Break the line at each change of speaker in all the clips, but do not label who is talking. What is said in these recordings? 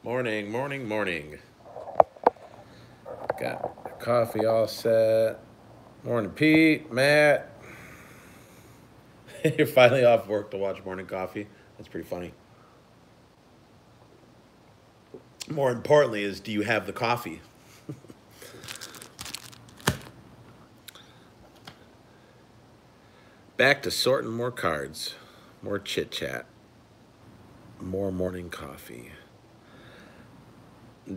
Morning, morning, morning. Got coffee all set. Morning, Pete, Matt. You're finally off work to watch morning coffee. That's pretty funny. More importantly, is do you have the coffee? Back to sorting more cards, more chit chat, more morning coffee.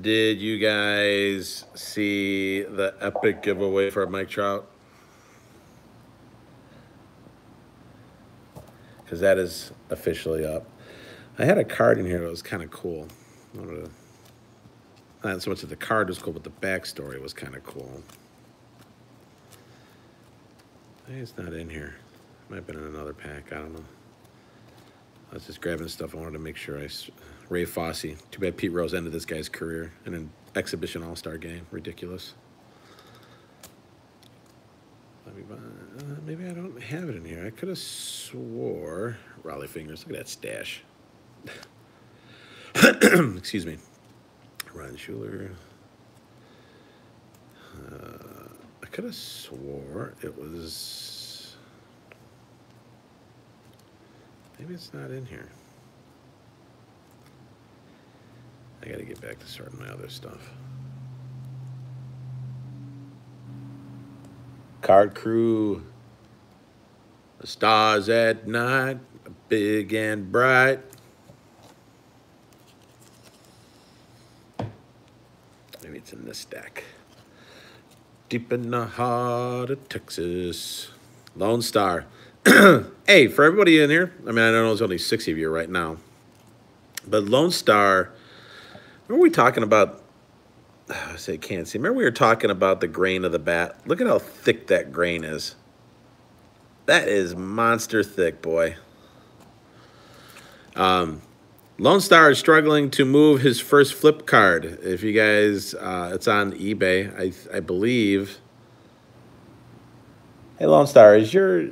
Did you guys see the epic giveaway for Mike Trout? Because that is officially up. I had a card in here that was kind of cool. Not so much that the card was cool, but the backstory was kind of cool. Maybe it's not in here. Might have been in another pack. I don't know. I was just grabbing stuff. I wanted to make sure Ray Fosse. Too bad Pete Rose ended this guy's career in an exhibition all-star game. Ridiculous. Maybe I don't have it in here. I could have swore. Raleigh fingers. Look at that stash. Excuse me. Ron Schuler. I could have swore it was. Maybe it's not in here. I got to get back to sorting my other stuff. Card Crew. The stars at night, big and bright. Maybe it's in this stack. Deep in the heart of Texas. Lone Star. Hey, for everybody in here, I mean, I know there's only 6 of you right now, but Lone Star, remember we talking about, I say can't see, remember we were talking about the grain of the bat? Look at how thick that grain is. That is monster thick, boy. Lone Star is struggling to move his first flip card. If you guys, it's on eBay, I believe. Hey, Lone Star, is your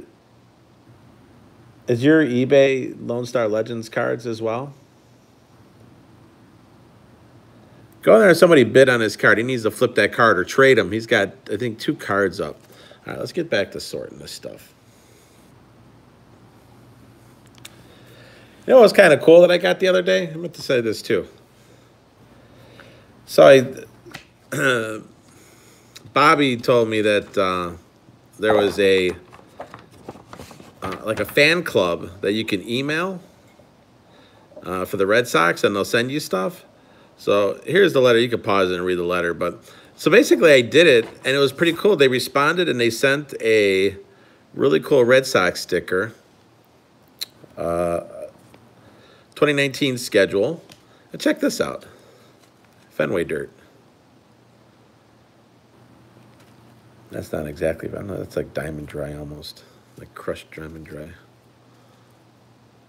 eBay Lone Star Legends cards as well? Go in there and somebody bid on his card. He needs to flip that card or trade him. He's got, I think, 2 cards up. All right, let's get back to sorting this stuff. You know what was kind of cool that I got the other day? I meant to say this too. So Bobby told me that there was like a fan club that you can email for the Red Sox, and they'll send you stuff. So here's the letter. You can pause it and read the letter. But so basically I did it, and it was pretty cool. They responded, and they sent a really cool Red Sox sticker. 2019 schedule. And check this out. Fenway dirt. That's not exactly, I don't know, that's like diamond dry almost. Like crushed diamond dry.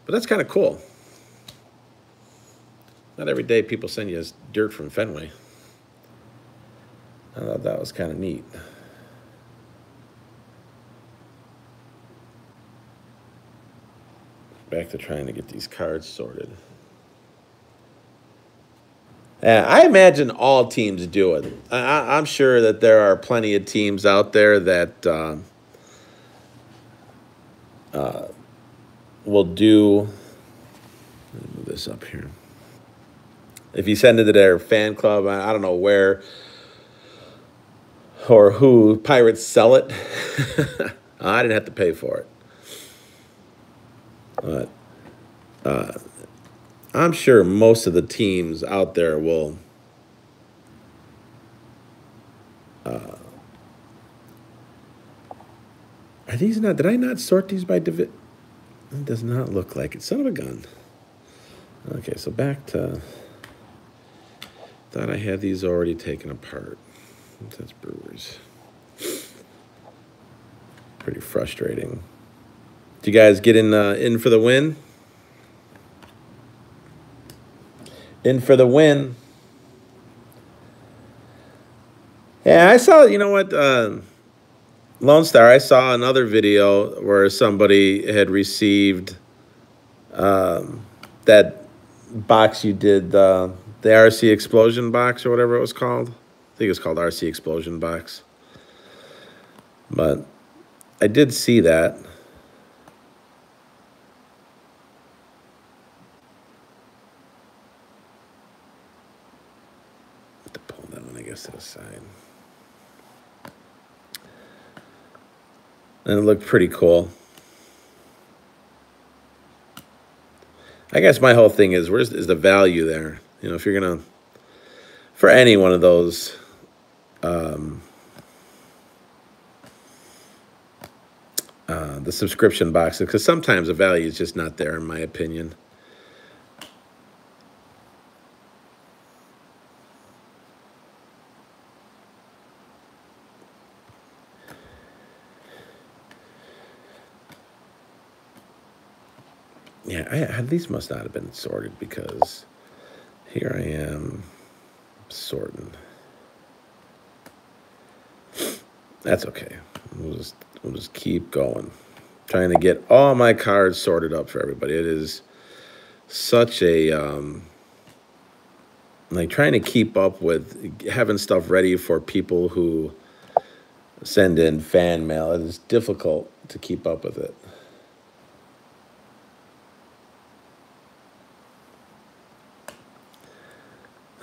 But that's kind of cool. Not every day people send you dirt from Fenway. I thought that was kind of neat. Back to trying to get these cards sorted. Yeah, I imagine all teams do it. I'm sure that there are plenty of teams out there that will do. Let me move this up here. If you send it to their fan club, I don't know where or who, Pirates sell it. I didn't have to pay for it. But I'm sure most of the teams out there will are these not, did I not sort these by divi? It does not look like it. Son of a gun. Okay, so back to, thought I had these already taken apart. That's Brewers. Pretty frustrating. Do you guys get in for the win? In for the win. Yeah, I saw, you know what, Lone Star, I saw another video where somebody had received that box you did the RC Explosion box or whatever it was called. I think it was called RC Explosion box. But I did see that. To pull that one, I guess, to the side. And it looked pretty cool. I guess my whole thing is, where's the value there? You know, if you're gonna, for any one of those, the subscription boxes, because sometimes the value is just not there, in my opinion. Yeah, these must not have been sorted, because here I am sorting. That's okay. We'll just keep going. Trying to get all my cards sorted up for everybody. It is such a like trying to keep up with having stuff ready for people who send in fan mail. It is difficult to keep up with it.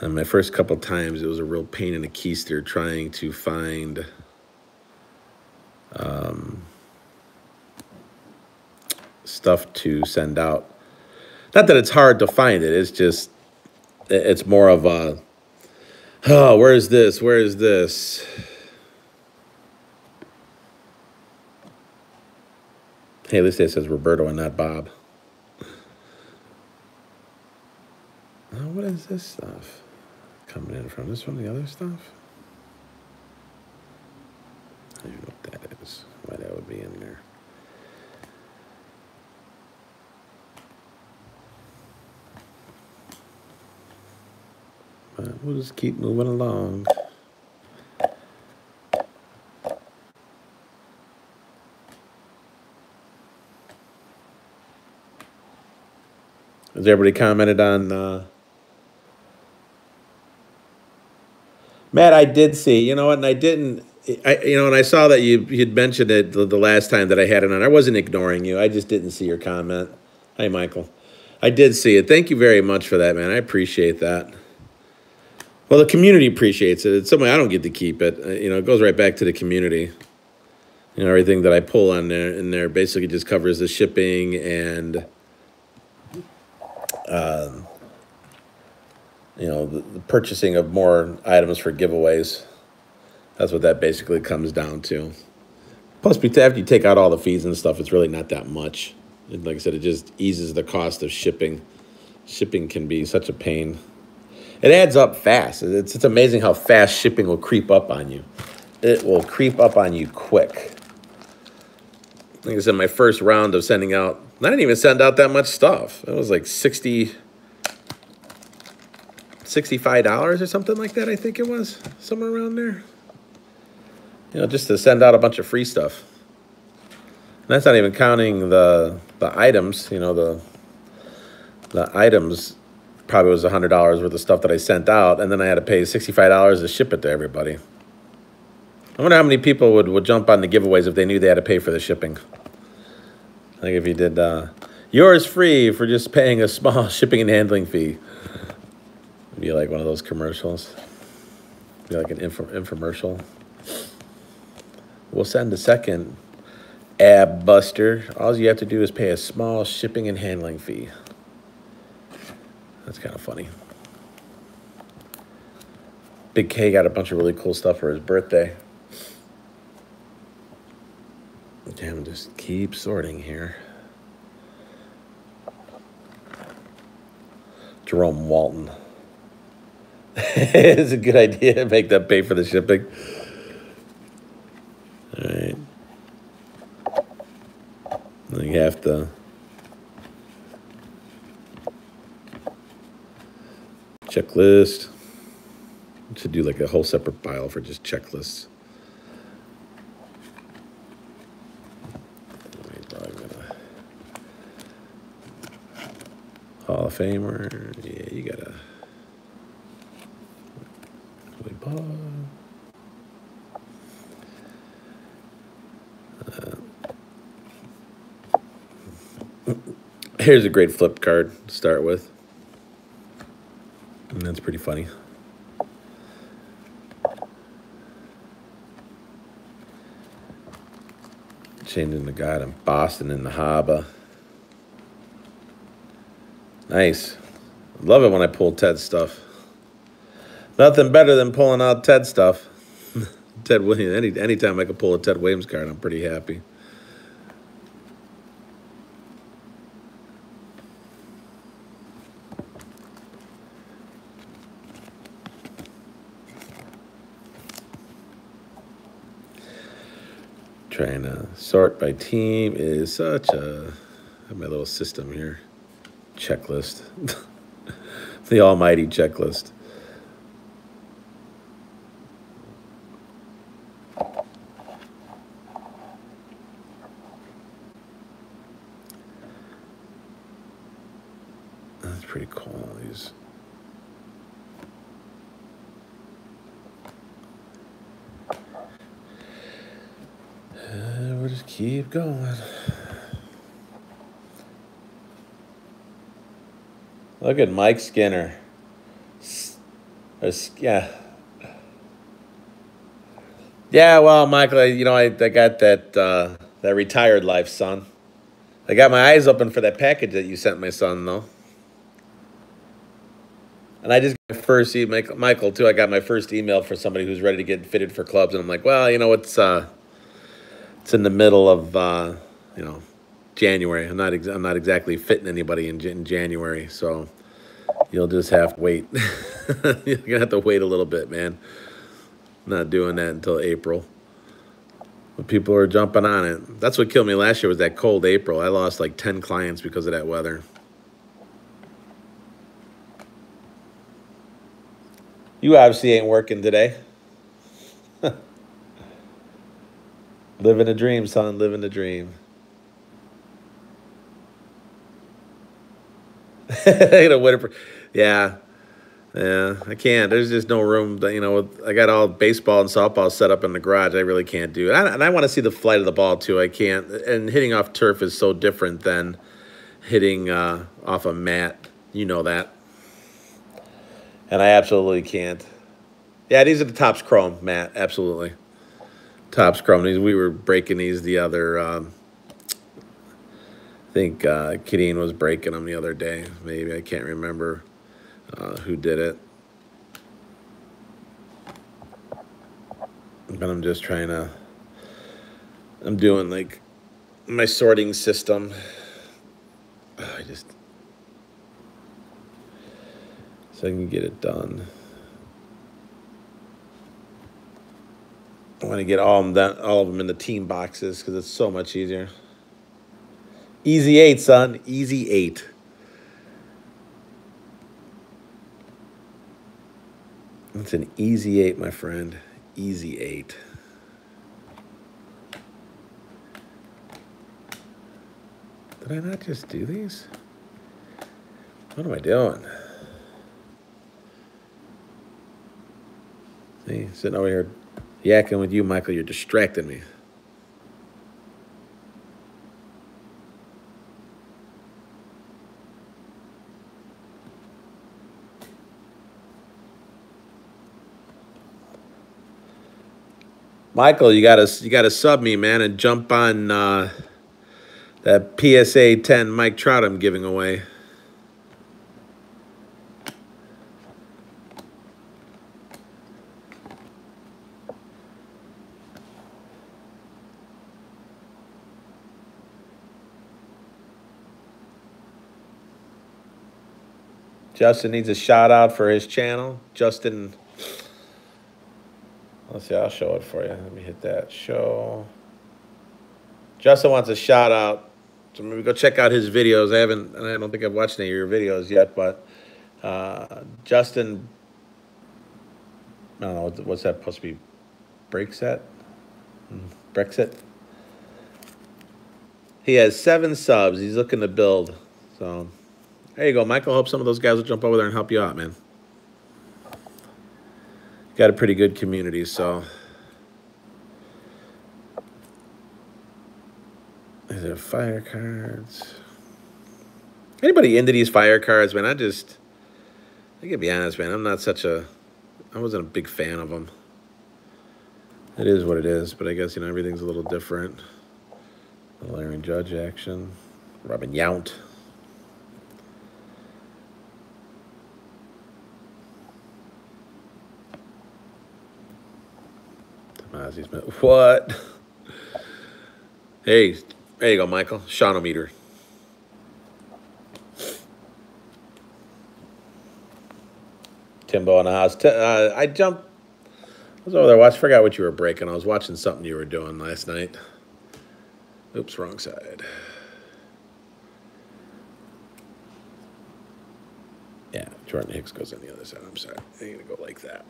And my first couple times, it was a real pain in the keister trying to find stuff to send out. Not that it's hard to find it. It's just, it's more of a, oh, where is this? Where is this? Hey, at least it says Roberto and not Bob. Oh, what is this stuff coming in from? This one, the other stuff? I don't even know what that is. Why that would be in there. But we'll just keep moving along. Has everybody commented on Matt? I did see, you know what, and I didn't, and I saw that you'd mentioned it the last time that I had it on. I wasn't ignoring you. I just didn't see your comment. Hi, Michael. I did see it. Thank you very much for that, man. I appreciate that. Well, the community appreciates it. It's something I don't get to keep it. It goes right back to the community. Everything that I pull on there in there basically just covers the shipping and the purchasing of more items for giveaways. That's what that basically comes down to. Plus, after you take out all the fees and stuff, it's really not that much. Like I said, it just eases the cost of shipping. Shipping can be such a pain. It adds up fast. It's amazing how fast shipping will creep up on you. It will creep up on you quick. Like I said, my first round of sending out, I didn't even send out that much stuff. It was like $65 or something like that, I think it was. Somewhere around there. Just to send out a bunch of free stuff. And that's not even counting the items. The items probably was $100 worth of stuff that I sent out, and then I had to pay $65 to ship it to everybody. I wonder how many people would jump on the giveaways if they knew they had to pay for the shipping. Like if you did yours free for just paying a small shipping and handling fee. It'd be like one of those commercials. It'd be like an infomercial. We'll send a second ab buster. All you have to do is pay a small shipping and handling fee. That's kind of funny. Big K got a bunch of really cool stuff for his birthday. Damn, just keep sorting here. Jerome Walton. It's a good idea to make them pay for the shipping. All right. Then you have to checklist. Should do like a whole separate file for just checklists. Hall of Famer. Yeah, you gotta. Here's a great flip card to start with. And that's pretty funny. Changing the God in Boston in the Haba. Nice. Love it when I pull Ted stuff. Nothing better than pulling out Ted stuff. Ted Williams. Anytime I can pull a Ted Williams card, I'm pretty happy. Trying to sort by team is such a... I have my little system here. Checklist. The almighty checklist. That's pretty cool. These... we'll just keep going. Look at Mike Skinner. Yeah. Yeah, well, Michael, you know, I got that retired life, son. I got my eyes open for that package that you sent my son, though. And I just got my first email, Michael, too. I got my first email for somebody who's ready to get fitted for clubs. And I'm like, well, you know, it's in the middle of, you know, January. I'm not exactly fitting anybody in January, so you'll just have to wait. You're gonna have to wait a little bit, man. I'm not doing that until April. But people are jumping on it. That's what killed me last year was that cold April. I lost like 10 clients because of that weather. You obviously ain't working today. Living a dream, son. Living the dream. Yeah, I can't. There's just no room. You know, I got all baseball and softball set up in the garage. I really can't do it. And I want to see the flight of the ball too. I can't. And hitting off turf is so different than hitting off a mat. You know that. And I absolutely can't. Yeah, these are the Topps Chrome, Matt. Absolutely. Topps Chrome. We were breaking these the other. I think Kadeen was breaking them the other day. Maybe I can't remember who did it. But I'm just trying to. I'm doing like my sorting system. So I can get it done. I want to get all of them in the team boxes because it's so much easier. Easy 8, son. Easy 8. It's an easy 8, my friend. Easy 8. Did I not just do these? What am I doing? See, sitting over here yakking with you, Michael. You're distracting me. Michael, you gotta sub me, man, and jump on that PSA 10 Mike Trout I'm giving away. Justin needs a shout out for his channel. Justin, let's see, I'll show it for you. Let me hit that show. Justin wants a shout out. So maybe go check out his videos. I don't think I've watched any of your videos yet, but Justin, I don't know, what's that supposed to be? Brexit? Brexit? He has 7 subs. He's looking to build. So there you go, Michael. Hope some of those guys will jump over there and help you out, man. got a pretty good community, so. These are fire cards. Anybody into these fire cards, man? I gotta be honest, man. I wasn't a big fan of them. It is what it is, but I guess, everything's a little different. The Larry Judge action. Robin Yount. Tomasi Smith. What? Hey, there you go, Michael. Shawnometer. Timbo in the house. I jumped. I was over there watching. Forgot what you were breaking. I was watching something you were doing last night. Oops, wrong side. Yeah, Jordan Hicks goes on the other side. I'm sorry. I'm gonna go like that.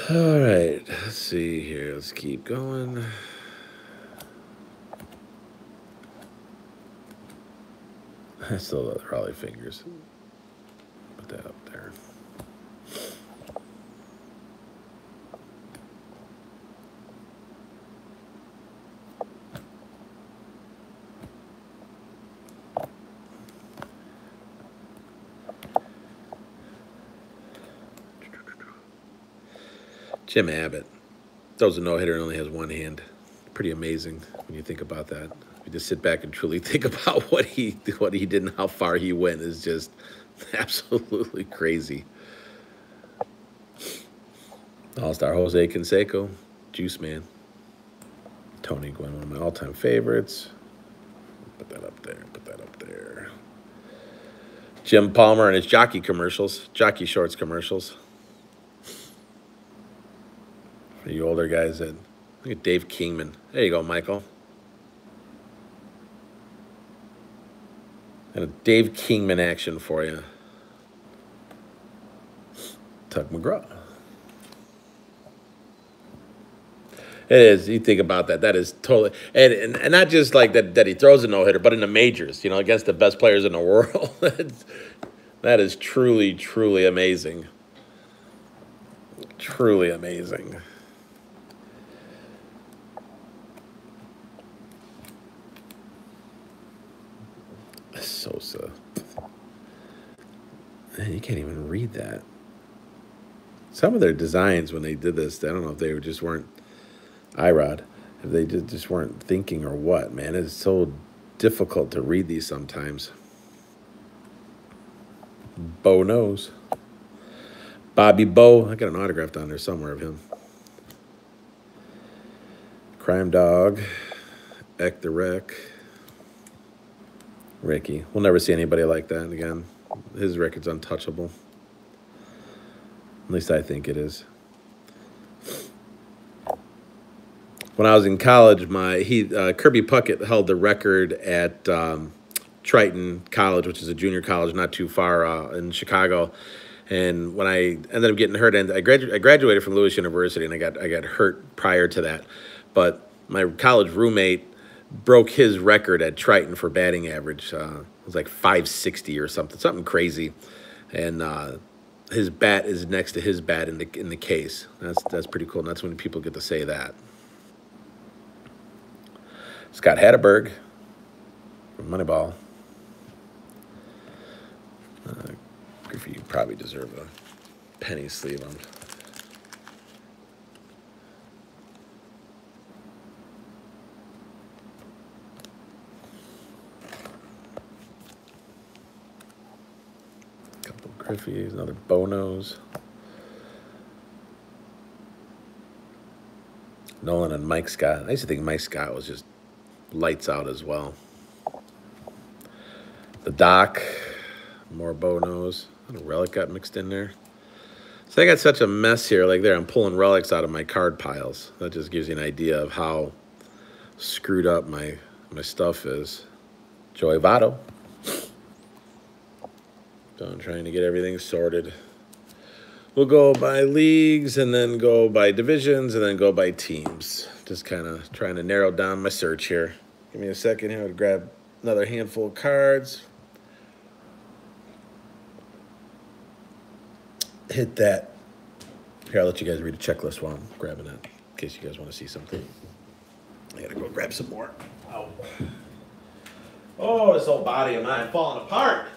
All right, let's see here. Let's keep going. I still love the Raleigh fingers. Put that up there. Jim Abbott throws a no-hitter and only has one hand. Pretty amazing when you think about that. If you just sit back and truly think about what he did and how far he went is just absolutely crazy. All-Star Jose Canseco, Juice Man. Tony Gwynn, one of my all-time favorites. Put that up there, put that up there. Jim Palmer and his jockey commercials, jockey shorts commercials. For you older guys, look at Dave Kingman. There you go, Michael. And a Dave Kingman action for you. Tug McGraw. It is. You think about that. That is totally, and not just like that he throws a no-hitter, but in the majors, against the best players in the world. That is truly, truly amazing. Truly amazing. Sosa. Man, you can't even read that. Some of their designs when they did this, I don't know if they just weren't IROD, if they just weren't thinking or what, man. It's so difficult to read these sometimes. Bo knows. Bobby Bo. I got an autograph down there somewhere of him. Crime Dog. Eck the Wreck. Ricky. We'll never see anybody like that again. His record's untouchable. At least I think it is. When I was in college, Kirby Puckett held the record at Triton College, which is a junior college not too far in Chicago. And when I ended up getting hurt, and I graduated from Lewis University, and I got hurt prior to that. But my college roommate broke his record at Triton for batting average. It was like 560 or something crazy. And his bat is next to his bat in the case. That's pretty cool. And that's when people get to say that. Scott Hatterberg from Moneyball. Griffey, you probably deserve a penny sleeve on. Couple Griffey's, another Bonos. Nolan and Mike Scott. I used to think Mike Scott was just lights out as well. The Doc, more Bonos. A relic got mixed in there. So I got such a mess here. Like there, I'm pulling relics out of my card piles. That just gives you an idea of how screwed up my stuff is. Joey Votto. So I'm trying to get everything sorted. We'll go by leagues and then go by divisions and then go by teams. Just kind of trying to narrow down my search here. Give me a second here to grab another handful of cards. Hit that. Here, I'll let you guys read a checklist while I'm grabbing that, in case you guys want to see something. I gotta go grab some more. Ow. Oh, this whole body of mine falling apart.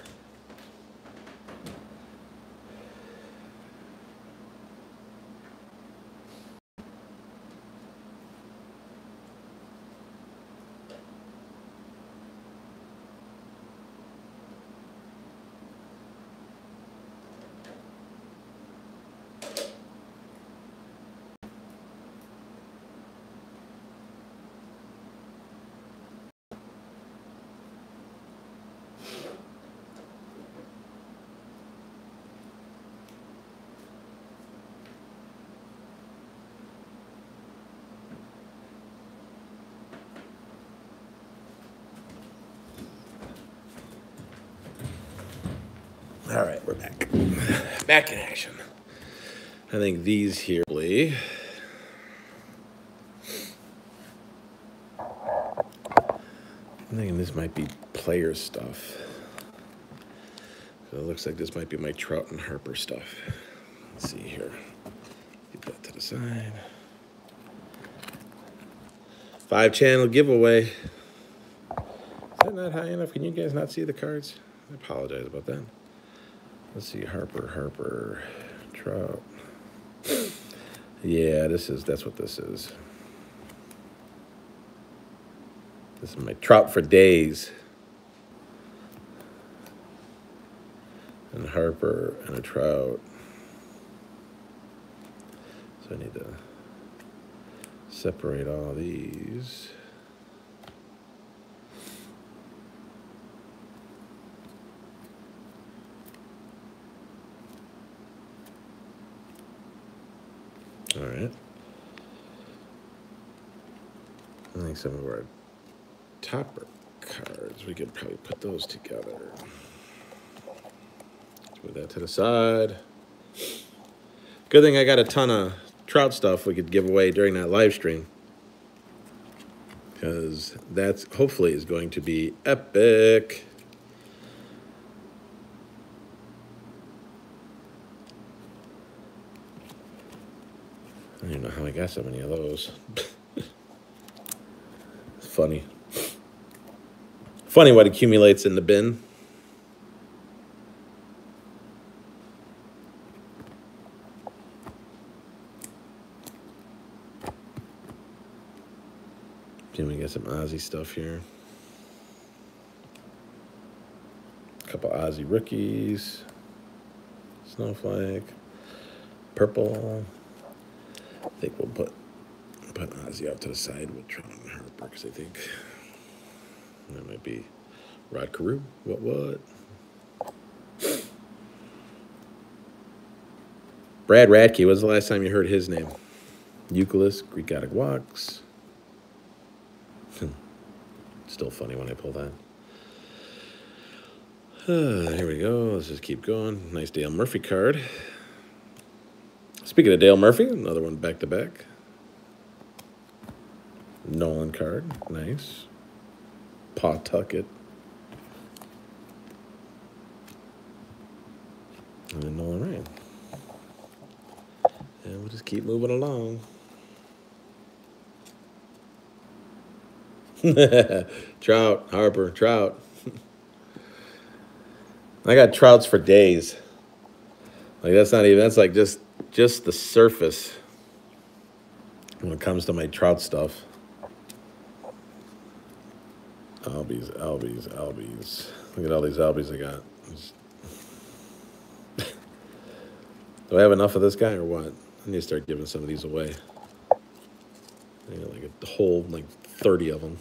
All right, we're back. Back in action. I think these here, I'm thinking this might be player stuff. So it looks like this might be my Trout and Harper stuff. Let's see here. Keep that to the side. 5-channel giveaway. Is that not high enough? Can you guys not see the cards? I apologize about that. Let's see, Harper, Trout. Yeah, that's what this is. This is my Trout for days. And Harper and a Trout. So I need to separate all these. All right. I think some of our topper cards, we could probably put those together. Let's move that to the side. Good thing I got a ton of Trout stuff we could give away during that live stream, because that's hopefully is going to be epic. I don't even know how I got so many of those. It's funny. Funny what accumulates in the bin. Can we get some Ozzy stuff here? A couple Ozzy rookies. Snowflake. Purple. I think we'll put Ozzy out to the side with Trout and Harper, because I think that might be Rod Carew. What? Brad Radke. When's the last time you heard his name? Euclid, Greek Gothic Walks. Still funny when I pull that. Here we go. Let's just keep going. Nice Dale Murphy card. Speaking of Dale Murphy, another one back-to-back. Nolan card. Nice. Pawtucket. And then Nolan Ryan. And we'll just keep moving along. Trout, Harper, Trout. I got Trouts for days. Like that's like just the surface when it comes to my Trout stuff. Albies. Look at all these Albies I got. Do I have enough of this guy or what? I need to start giving some of these away. I got like a whole 30 of them.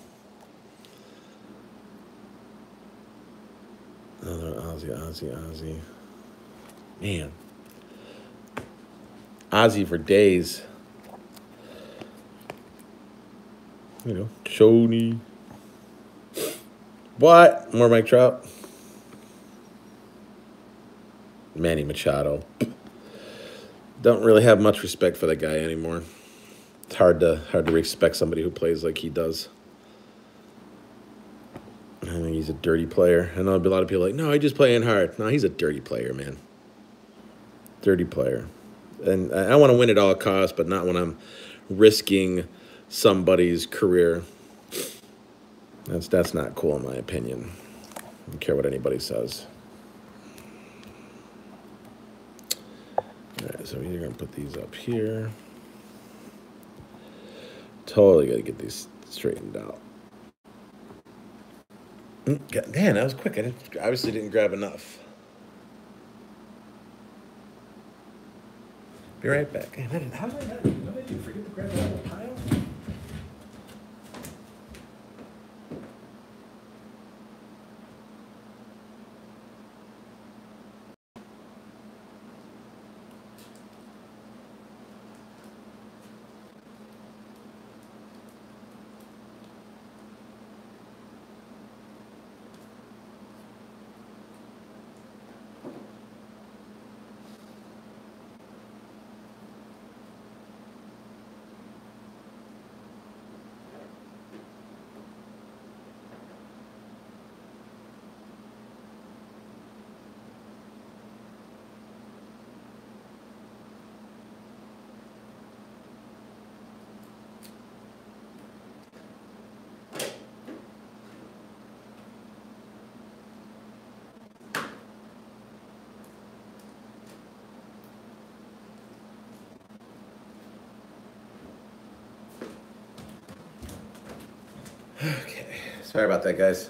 Another Ozzy. Man. Ozzy for days. You know, Shoney. What? More Mike Trout? Manny Machado. Don't really have much respect for that guy anymore. It's hard to respect somebody who plays like he does. I think he's a dirty player. I know there'll be a lot of people like, no, he's just playing hard. No, he's a dirty player, man. Dirty player. And I want to win at all costs, but not when I'm risking somebody's career. That's not cool in my opinion. I don't care what anybody says. All right, so we're going to put these up here. Totally got to get these straightened out. Man, that was quick. I obviously didn't grab enough. Be right back. How did I forget to grab that whole pile? Okay, sorry about that, guys.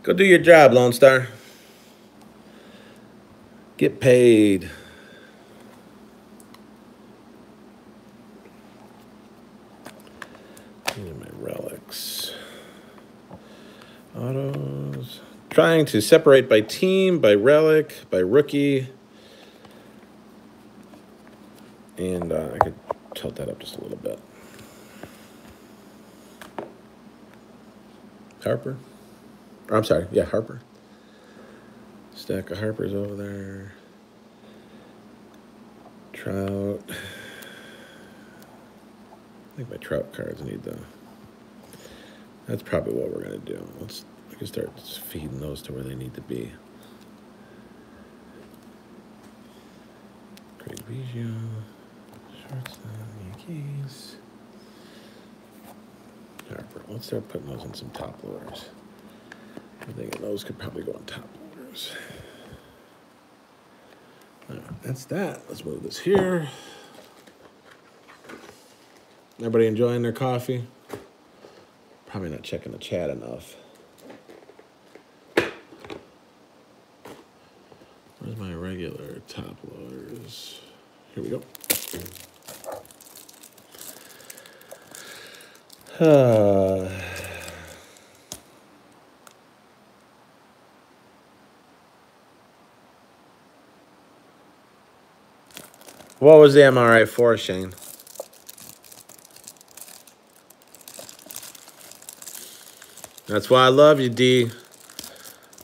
Go do your job, Lone Star. Get paid. These are my relics. Autos. Trying to separate by team, by relic, by rookie. And I could tilt that up just a little bit. Harper. I'm sorry, yeah, Harper. Stack of Harpers over there. Trout. I think my Trout cards need the... That's probably what we're going to do. I can start feeding those to where they need to be. Craig Biggio. Shortstop, Yankees. Harper. Let's start putting those in some top loaders. I think those could probably go on top loaders. All right, that's that. Let's move this here. Everybody enjoying their coffee? Probably not checking the chat enough. Where's my regular top loaders? Here we go. What was the MRI for, Shane? That's why I love you, D.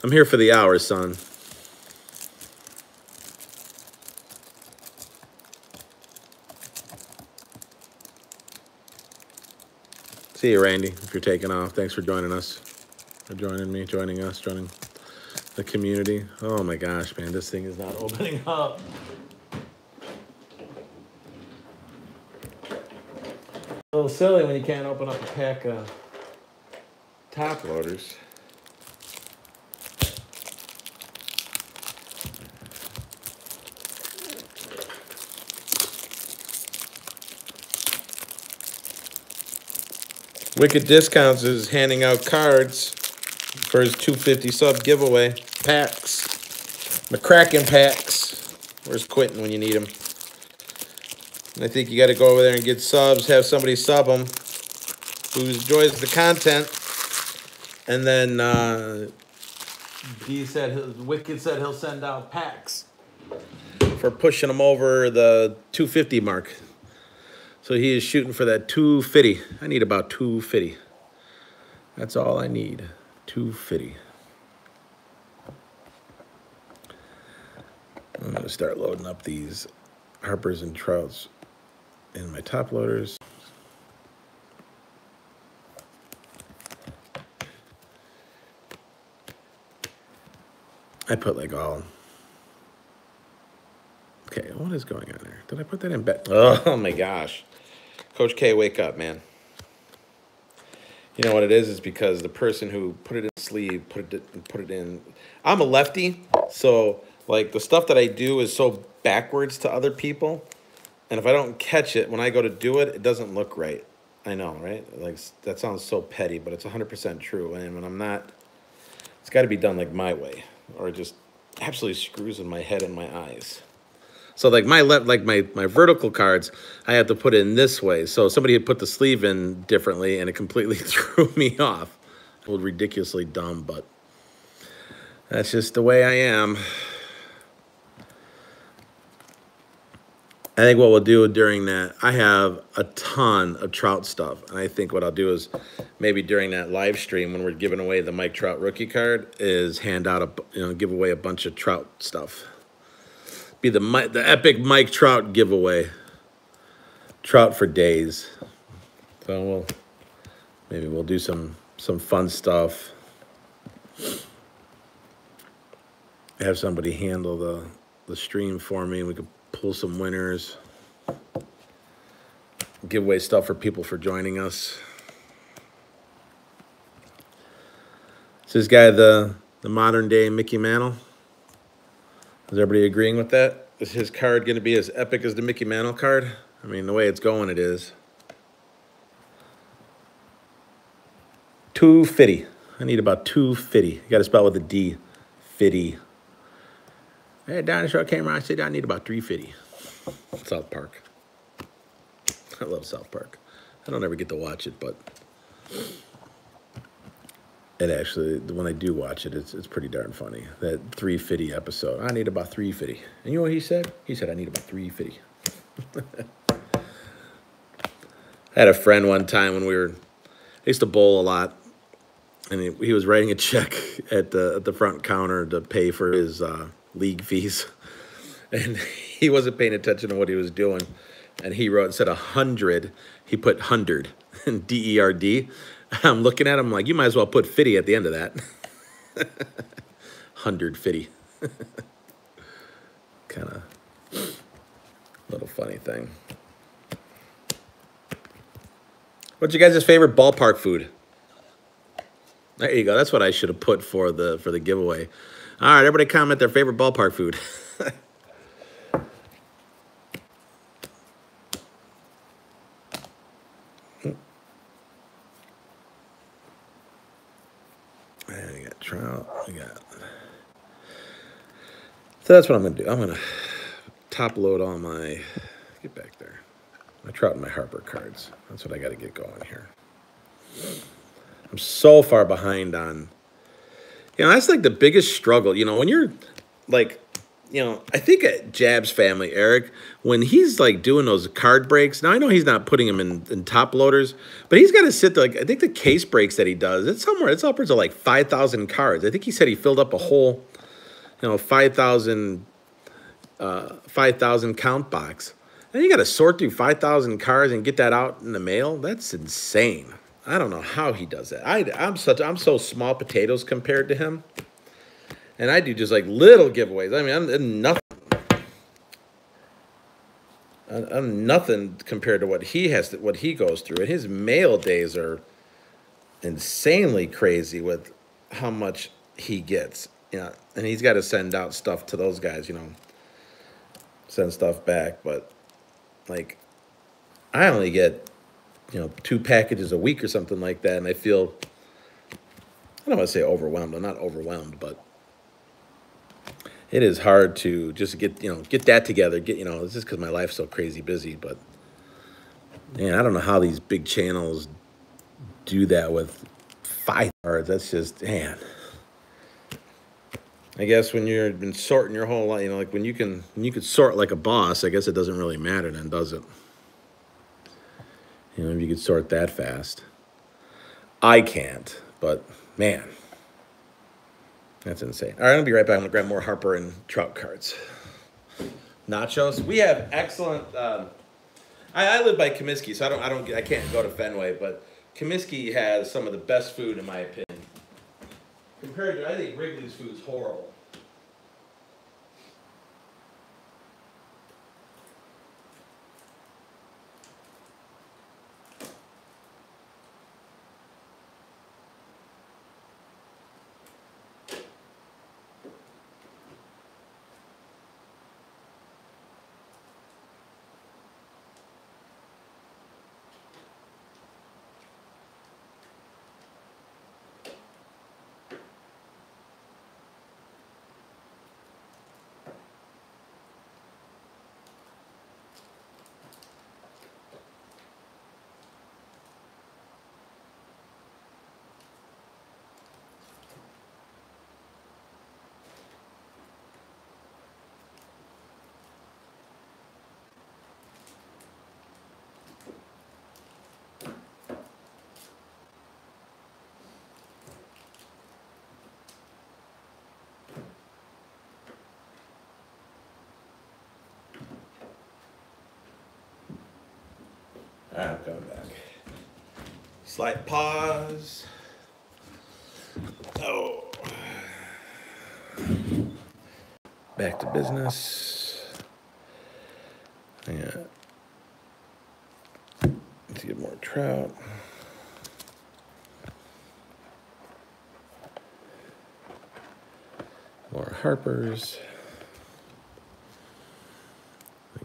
I'm here for the hours, son. See you, Randy, if you're taking off. Thanks for joining us. For joining me, joining us, joining the community. Oh my gosh, man, this thing is not opening up. A little silly when you can't open up a pack of top loaders. Wicked Discounts is handing out cards for his 250 sub giveaway packs. McCracken packs. Where's Quentin when you need him? And I think you got to go over there and get subs, have somebody sub them who enjoys the content. And then Wicked said he'll send out packs for pushing them over the 250 mark. So he is shooting for that 250. I need about 250. That's all I need. 250. I'm gonna start loading up these Harpers and Trouts in my top loaders. I put like all. Okay, what is going on there? Did I put that in bed? Oh my gosh. Coach K, wake up, man. You know what it is? It's because the person who put it in the sleeve put it in. I'm a lefty, so like the stuff that I do is so backwards to other people, and if I don't catch it when I go to do it, it doesn't look right. I know, right? Like that sounds so petty, but it's 100% true. And when I'm not, it's got to be done like my way, or it just absolutely screws in my head and my eyes. So like my vertical cards, I have to put it in this way. So somebody had put the sleeve in differently, and it completely threw me off. It was ridiculously dumb, but that's just the way I am. I think what we'll do during that, I have a ton of Trout stuff, and I think what I'll do is maybe during that live stream when we're giving away the Mike Trout rookie card is hand out give away a bunch of Trout stuff. Be the epic Mike Trout giveaway. Trout for days. So maybe we'll do some fun stuff. Have somebody handle the stream for me. We could pull some winners. Give away stuff for people for joining us. Is this guy the modern day Mickey Mantle? Is everybody agreeing with that? Is his card going to be as epic as the Mickey Mantle card? I mean, the way it's going, it is. 250. I need about 250. You got to spell with a D. Fitty. Hey, dinosaur came around and said I need about 350. South Park. I love South Park. I don't ever get to watch it, but it actually, when I do watch it, it's pretty darn funny. That 350 episode. I need about 350. And you know what he said? He said, I need about 350. I had a friend one time when I used to bowl a lot, and he was writing a check at the front counter to pay for his league fees. And he wasn't paying attention to what he was doing. And he wrote, instead of 100, he put 100, D-E-R-D. I'm looking at him like, you might as well put 50 at the end of that. 150. Kind of little funny thing. What's your guys' favorite ballpark food? There you go. That's what I should have put for the giveaway. All right, everybody comment their favorite ballpark food. I got Trout. So that's what I'm going to do. I'm going to top load all my, get back there, my Trout and my Harper cards. That's what I got to get going here. I'm so far behind on, that's like the biggest struggle. When you're like, I think at Jab's family, Eric, when he's like doing those card breaks, now I know he's not putting them in top loaders, but he's got to sit there, like, I think the case breaks that he does, it's upwards of like 5,000 cards. I think he said he filled up a whole, 5,000 count box. And you got to sort through 5,000 cards and get that out in the mail. That's insane. I don't know how he does that. I'm so small potatoes compared to him. And I do just like little giveaways. I mean, I'm nothing compared to what he goes through. And his mail days are insanely crazy with how much he gets. Yeah, and he's got to send out stuff to those guys, send stuff back. But like, I only get 2 packages a week or something like that, and I feel, I don't want to say overwhelmed. I'm not overwhelmed, but it is hard to just get that together. It's just because my life's so crazy busy. But man, I don't know how these big channels do that with 5 cards. That's just, man. I guess when you've been sorting your whole life, like when you can sort like a boss, I guess it doesn't really matter then, does it? If you could sort that fast. I can't. But, man, that's insane. All right, I'll be right back. I'm going to grab more Harper and Trout cards. Nachos. We have excellent... I live by Comiskey, so I can't go to Fenway, but Comiskey has some of the best food, in my opinion. Compared to, I think Wrigley's food is horrible. All right, I'm coming back. Slight pause. Oh. Back to business. Yeah. Let's get more Trout. More Harpers.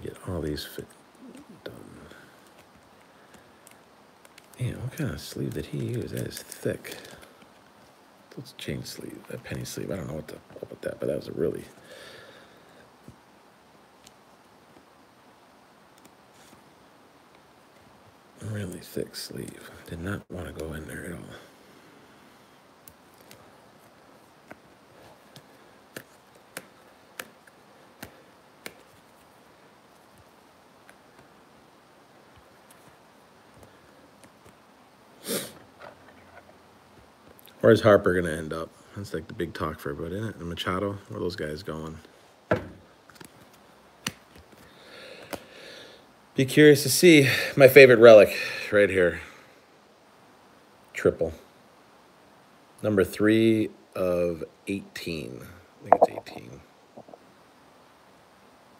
Get all these fit done. Yeah, what kind of sleeve did he use? That is thick. Let's chain sleeve, that penny sleeve. I don't know what to up with that, but that was a really thick sleeve. Did not want to go in there at all. Where's Harper going to end up? That's like the big talk for everybody, isn't it? And Machado, where are those guys going? Be curious to see. My favorite relic right here. Triple. Number 3 of 18. I think it's 18.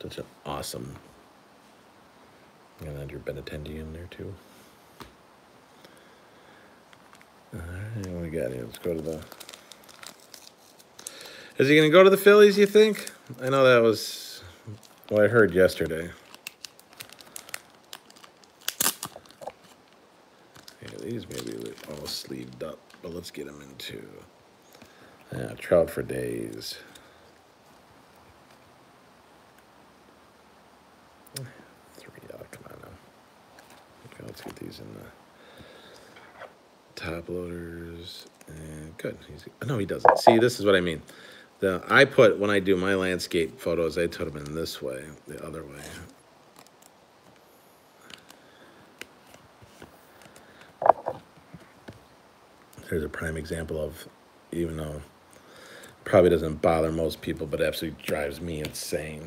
Such an awesome. I'm going to add your Benintendi in there too. All right, what we got here? Let's go to the... Is he going to go to the Phillies, you think? I know that was what I heard yesterday. Yeah, these maybe all sleeved up, but let's get them into Trout for days. 3, come on now. Okay, let's get these in the top loaders. And good. No, he doesn't. See, this is what I mean. I put, when I do my landscape photos, I put them in this way, the other way. Here's a prime example of, even though probably doesn't bother most people, but absolutely drives me insane.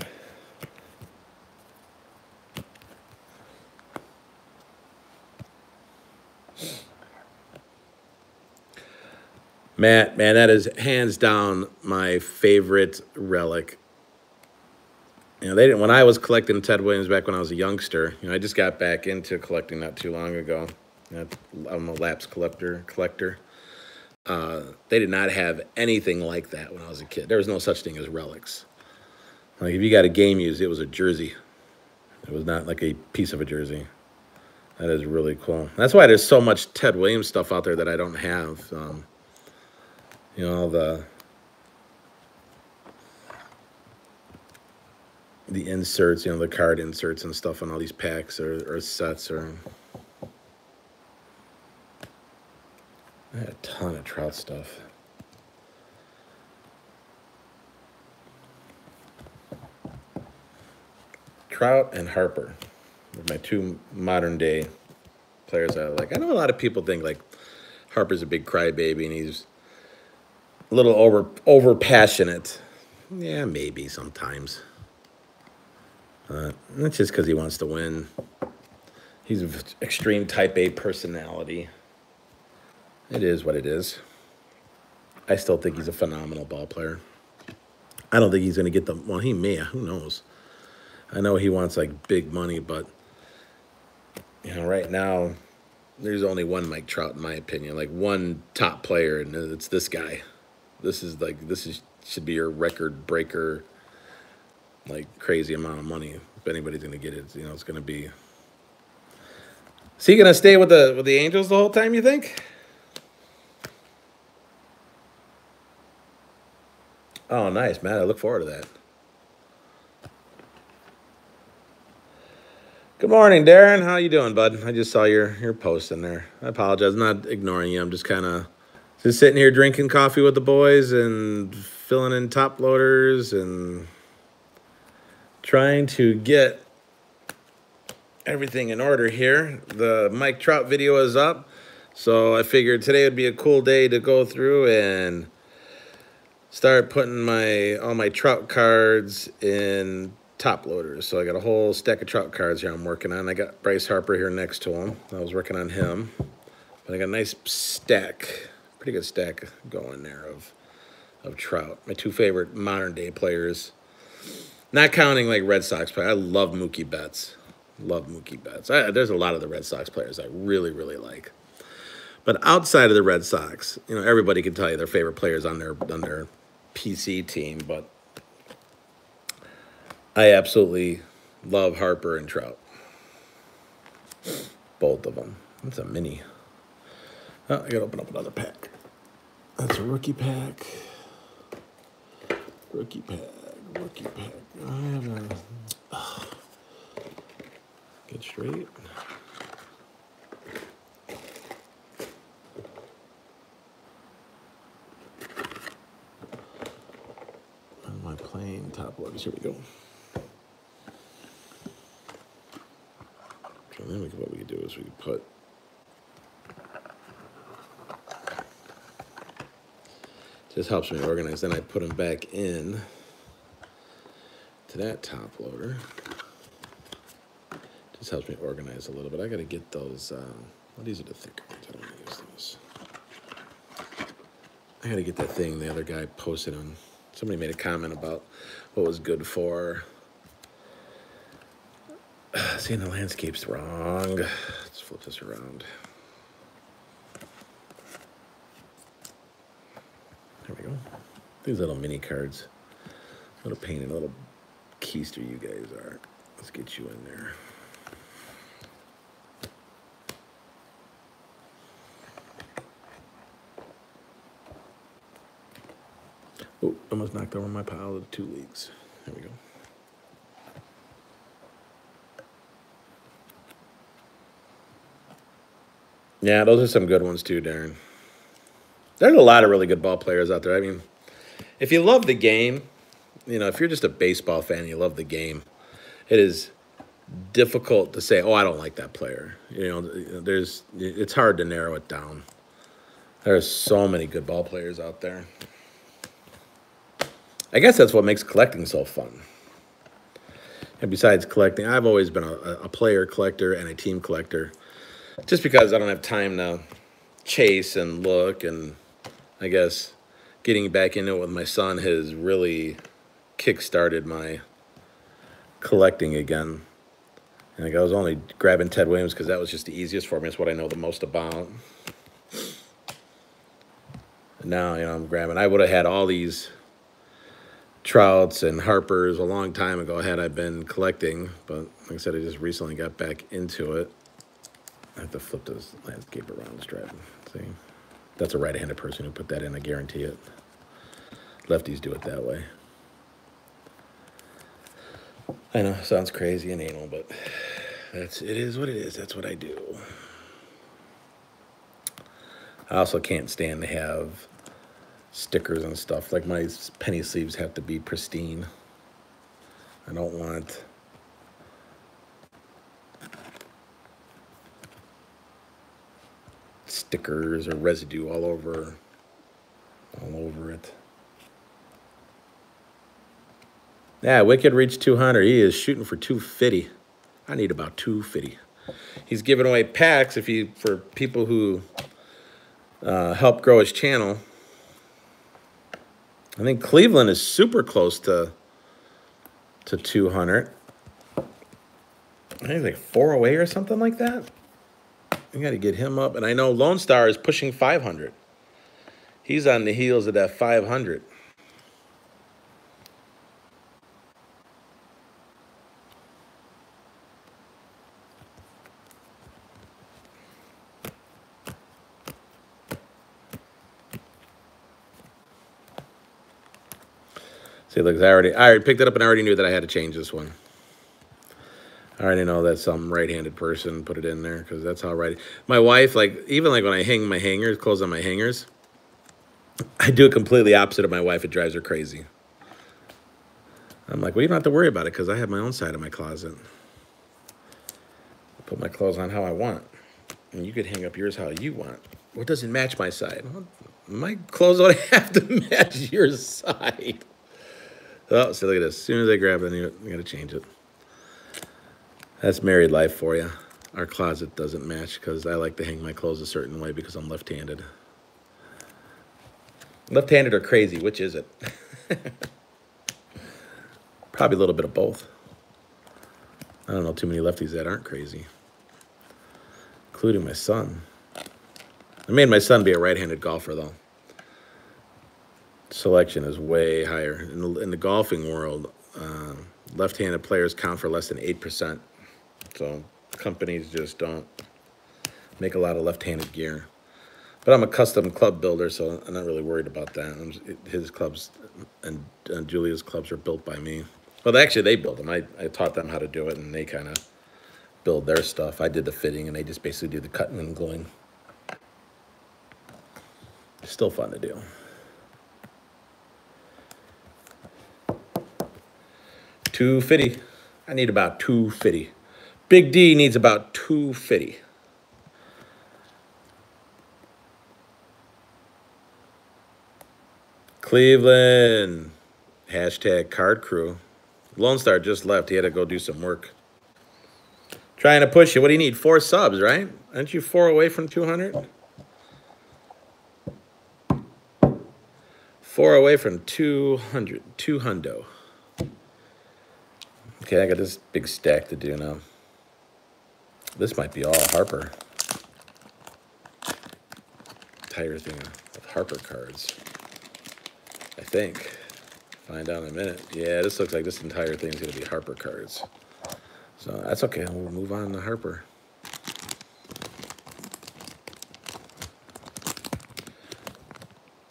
Matt, man, that is hands down my favorite relic. You know, they didn't, when I was collecting Ted Williams back when I was a youngster, you know, I just got back into collecting not too long ago. I'm a lapsed collector. They did not have anything like that when I was a kid. There was no such thing as relics. Like, if you got a game used, it was a jersey. It was not like a piece of a jersey. That is really cool. That's why there's so much Ted Williams stuff out there that I don't have. You know, the inserts, you know, the card inserts and stuff on all these packs or sets. I had a ton of Trout stuff. Trout and Harper are my 2 modern day players I like. I know a lot of people think like Harper's a big crybaby, and he's a little over passionate. Yeah, maybe sometimes. That's just because he wants to win. He's an extreme type A personality. It is what it is. I still think he's a phenomenal ball player. I don't think he's going to get the... Well, he may. Who knows? I know he wants, like, big money, but... You know, right now, there's only one Mike Trout, in my opinion. Like, one top player, and it's this guy. This should be your record breaker, like, crazy amount of money. If anybody's going to get it, you know, it's going to be... Is he going to stay with the Angels the whole time, you think? Oh, nice, Matt. I look forward to that. Good morning, Darren. How you doing, bud? I just saw your post in there. I apologize. I'm not ignoring you. I'm just kind of just sitting here drinking coffee with the boys and filling in top loaders and trying to get everything in order here. The Mike Trout video is up, so I figured today would be a cool day to go through and start putting all my Trout cards in top loaders. So I got a whole stack of Trout cards here I'm working on. I got Bryce Harper here next to him. I was working on him. But I got a nice stack, pretty good stack going there of Trout. My two favorite modern day players. Not counting like Red Sox players. I love Mookie Betts. Love Mookie Betts. There's a lot of the Red Sox players I really, really like. But outside of the Red Sox, you know, everybody can tell you their favorite players on their PC team, but I absolutely love Harper and Trout. Both of them. That's a mini. Oh, I gotta open up another pack. That's a rookie pack. Rookie pack. Rookie pack. I have a... Get straight. On my plain top loaders. Here we go. So then what we could do is we could put just helps me organize. Then I put them back in to that top loader. Just helps me organize a little bit. I got to get those. Well, these are the thicker ones. I don't want to use those. I got to get that thing the other guy posted on. Somebody made a comment about what was good for. Seeing the landscape's wrong. Let's flip this around. There we go. These little mini cards. A little pain and a little keister you guys are. Let's get you in there. Oh, almost knocked over my pile of 2 leagues. There we go. Yeah, those are some good ones too, Darren. There's a lot of really good ball players out there. I mean, if you love the game, you know, if you're just a baseball fan and you love the game, it is difficult to say, oh, I don't like that player. You know, it's hard to narrow it down. There's so many good ball players out there. I guess that's what makes collecting so fun. And besides collecting, I've always been a player collector and a team collector. Just because I don't have time to chase and look, and I guess getting back into it with my son has really kick-started my collecting again. And like I was only grabbing Ted Williams because that was just the easiest for me. It's what I know the most about. And now, you know, I'm grabbing. I would have had all these Trouts and Harpers a long time ago had I been collecting, but like I said, I just recently got back into it. I have to flip this landscape around. It's driving. See, that's a right-handed person who put that in. I guarantee it. Lefties do it that way. I know, sounds crazy and anal, but it is what it is. That's what I do. I also can't stand to have stickers and stuff. Like my penny sleeves have to be pristine. I don't want stickers or residue all over it. Yeah, Wicked reached 200. He is shooting for 250. I need about 250. He's giving away packs for people who help grow his channel. I think Cleveland is super close to 200. I think like 4 away or something like that. I got to get him up. And I know Lone Star is pushing 500. He's on the heels of that 500. See, look, I already picked it up and I already knew that I had to change this one. I already know that some right-handed person put it in there because that's how right. My wife, even when I hang my hangers, close on my hangers, I do it completely opposite of my wife. It drives her crazy. I'm like, well, you don't have to worry about it because I have my own side of my closet. I put my clothes on how I want. And you could hang up yours how you want. What doesn't match my side? Well, my clothes don't have to match your side. Oh, so look at this. As soon as I grab it, I got to change it. That's married life for you. Our closet doesn't match because I like to hang my clothes a certain way because I'm left-handed. Left-handed or crazy? Which is it? Probably a little bit of both. I don't know too many lefties that aren't crazy, including my son. I made my son be a right-handed golfer, though. Selection is way higher. In the golfing world, left-handed players count for less than 8%. So companies just don't make a lot of left-handed gear. But I'm a custom club builder, so I'm not really worried about that. His clubs and Julia's clubs are built by me. Well, actually, they build them. I taught them how to do it, and they kind of build their stuff. I did the fitting, and they just basically do the cutting and gluing. Still fun to do. $250. I need about $250. Big D needs about $250. Cleveland. Hashtag card crew. Lone Star just left. He had to go do some work. Trying to push you. What do you need? 4 subs, right? Aren't you 4 away from 200? 4 away from 200. 200. Okay, I got this big stack to do now. This might be all Harper. Entire thing of Harper cards. I think. Find out in a minute. Yeah, this looks like this entire thing is going to be Harper cards. So that's okay. We'll move on to Harper.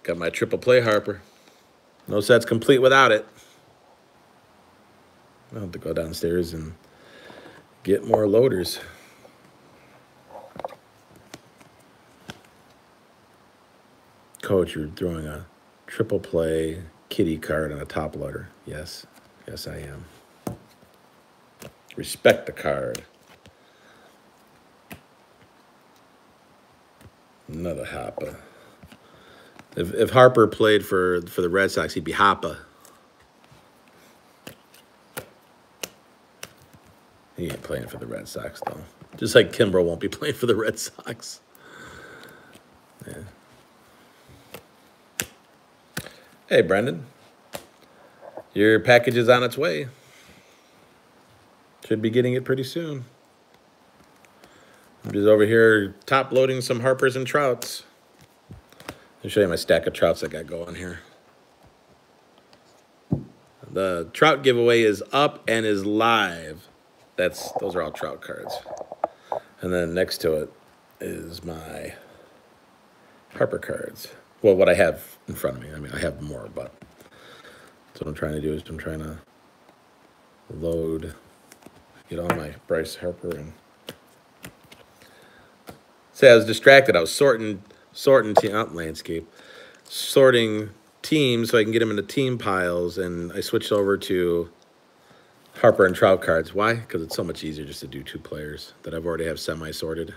Got my triple play Harper. No set's complete without it. I'll have to go downstairs and get more loaders. Coach, you're throwing a triple play kitty card on a top loader. Yes. Yes, I am. Respect the card. Another Hopper. If Harper played for the Red Sox, he'd be Hopper. He ain't playing for the Red Sox, though. Just like Kimbrel won't be playing for the Red Sox. Yeah. Hey, Brendan. Your package is on its way. Should be getting it pretty soon. I'm just over here top loading some Harpers and Trouts. I'll show you my stack of Trouts I got going here. The Trout giveaway is up and is live. Those are all Trout cards. And then next to it is my Harper cards. Well, what I have in front of me. I mean, I have more, but that's what I'm trying to do is I'm trying to load, get all my Bryce Harper and say I was distracted. I was sorting landscape, sorting teams so I can get them into team piles, and I switched over to Harper and Trout cards. Why? Because it's so much easier just to do 2 players that I've already have semi-sorted